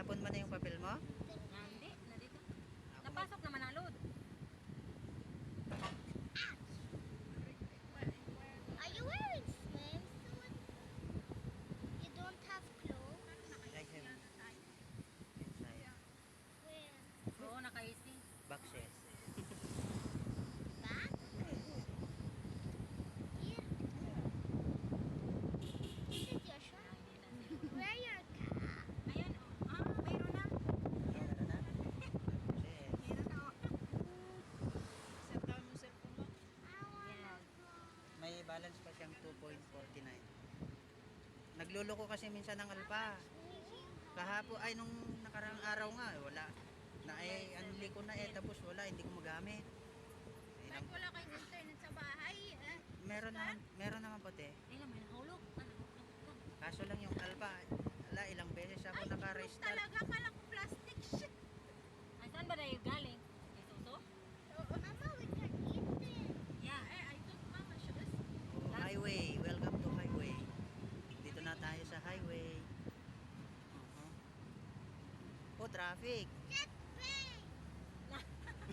Tinapon mo na yung papel mo? Hindi, nandito. Napasok naman ang load. Are you wearing swimsuit? You don't have clothes? I have inside. Where? Oo, naka-AC. Boxes. Back? Here? This is your shirt? Where your cap? Ayan, oh. Mayroon na. Meron na. Boxes. Mayroon na, oh. I wanna go. May balance pa siyang 2.49. Nagluloko kasi minsan ng alpa. Kahapon ay nung nakaraang araw nga wala. Na ay unli ko na tapos wala, hindi ko magamit. Bakit wala kayong internet sa bahay? Meron naman puti. Ay, may nahulog. Kaso lang yung alpa, wala ilang beses ako naka-restart. Talaga pala ko plastic shit. Ay, saan ba tayo galing? Ay, suso? Mama, we can eat it. Yeah. I thought Mama should have. Oh, highway, welcome to highway. Dito na tayo sa highway. Oh, traffic. Jet plane! Kasi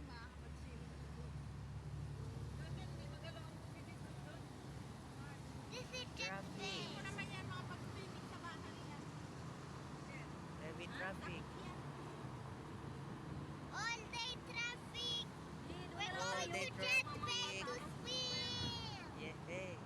makakapag-swimming doon. Hindi magalaw ang tubig dito doon. This is jet Traffic. plane. Hindi mo naman yan makapag-swimming sa bahay yan. Heavy traffic. All day traffic! We're All going day to jet traffic. plane to swim! Yeah, hey.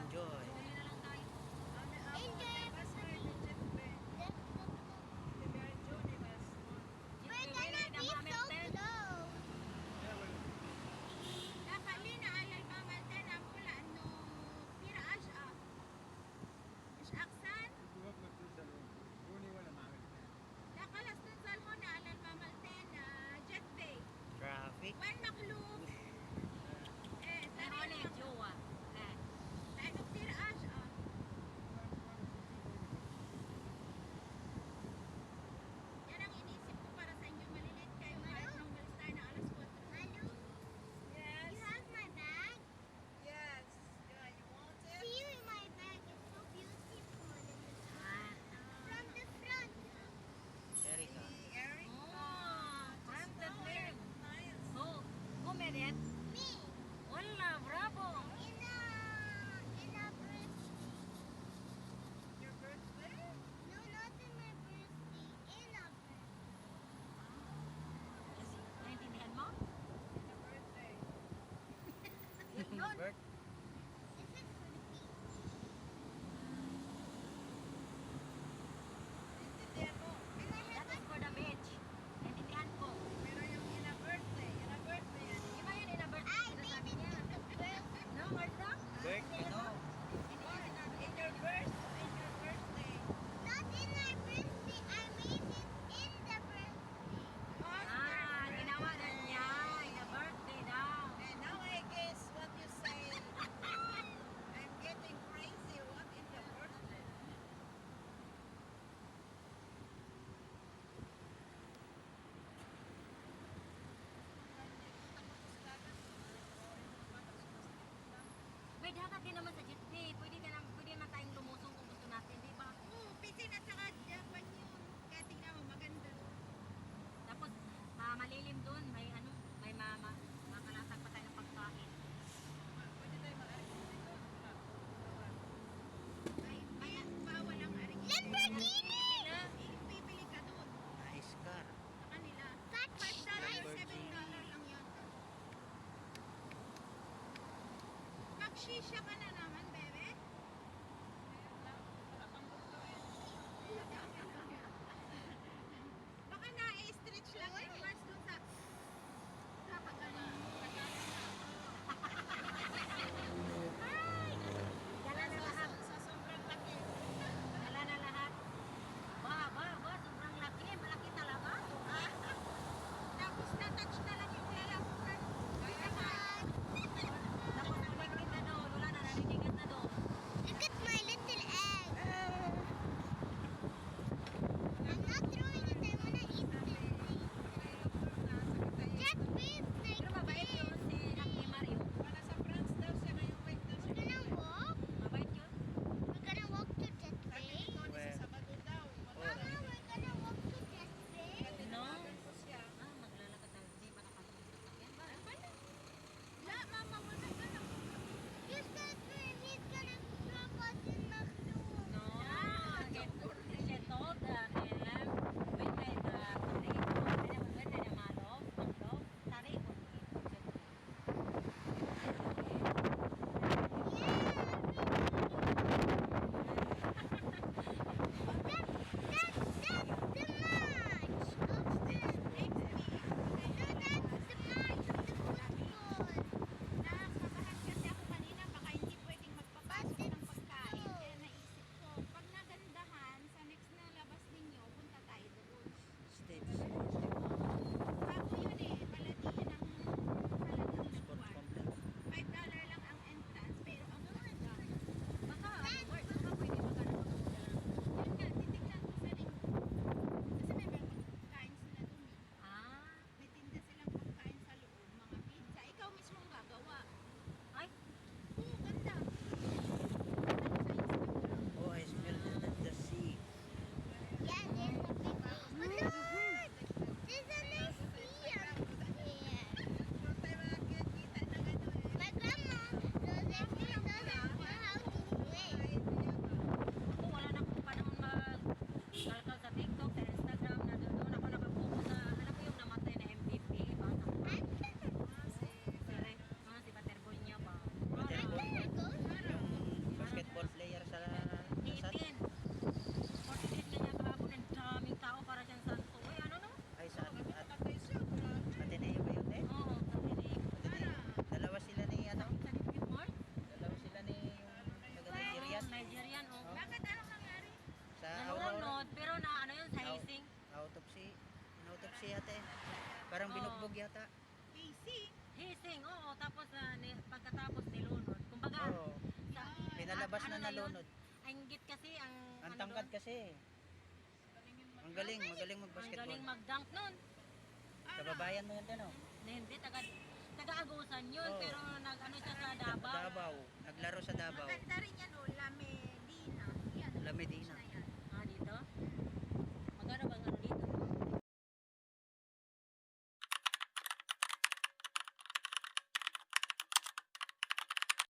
Enjoy. Huli na lang tayo. Enjoy! We're gonna be so close! خلينا على المملتين أقول أنه في رأجة مش أحسن؟ لا خلاص ننزل هنا على المملتين جت بي Traffic. وين مخلوف؟ ايه Pero ano yung jowa? Eh. لأنه كتير أجأة yan ang iniisip ko para sa inyo malilit kayo kahit nung balistar na alas 4. Hello? Yes. You have my bag? Yes. Yeah, you want it? See you in my bag. It's so beautiful. Ah. From the front. Erika. Oh, granted name. Oh, kumirit. Me. Wala, bravo. In a birthday. Your birthday? No, not in my birthday. In a birthday. Naintindihan mo? Your birthday. Yun. Bert, This is for the beach. Intindihan mo. And I have That is for the beach. Naintindihan ko. Pero yung in a birthday yan. Iba yun in a birthday. I Sinasabi made it niya. to the birthday. No, Martha? Bert, ano? In your birthday. Not in my birthday. I made it in the birthday. Ah, ginawa na niya. In a birthday daw. And now I guess what you say. I'm getting crazy. What in the birthday? Wait, hakat din naman sa jeepney. Pwede naman tayong lumusong kung gusto natin, di ba? Pisin at saka Japan yun. Kaya tingnan mo, maganda. Tapos, malilim doon. May makalatag pa tayo ng pagkain. Pwede tayo maaari dito. May bawal ang aring. Lamborghini! Bibili ka doon. Nice car. Sa kanila. $5, Lamborghini. $7 lang yun. Mag-shisha ka na naman, bebe. Baka na-stretch lang yung parts doon sa pag-ano. Ay! Dala na lahat. Sa sobrang laki. Dala na lahat. Ba, sobrang laki. Malaki talaga. Tapos na-touch na lang yung lalamunan. Tapos ulit kita doon. Wala na Sabog yata. Casey. Hising, oo. Tapos pagkatapos nilunod. Kumbaga, Oo. sa, Pinalabas ano na yun? nalunod. Ang inggit kasi, ang Ang ano tangkad doon, kasi. Ang galing, magaling ang galing mag-basketball. mag-dunk nun. Kababayan mo yun din, oh. Hindi, taga-agusan yun, Oo. pero nag-ano siya sa Davao. Davao. Naglaro sa Davao.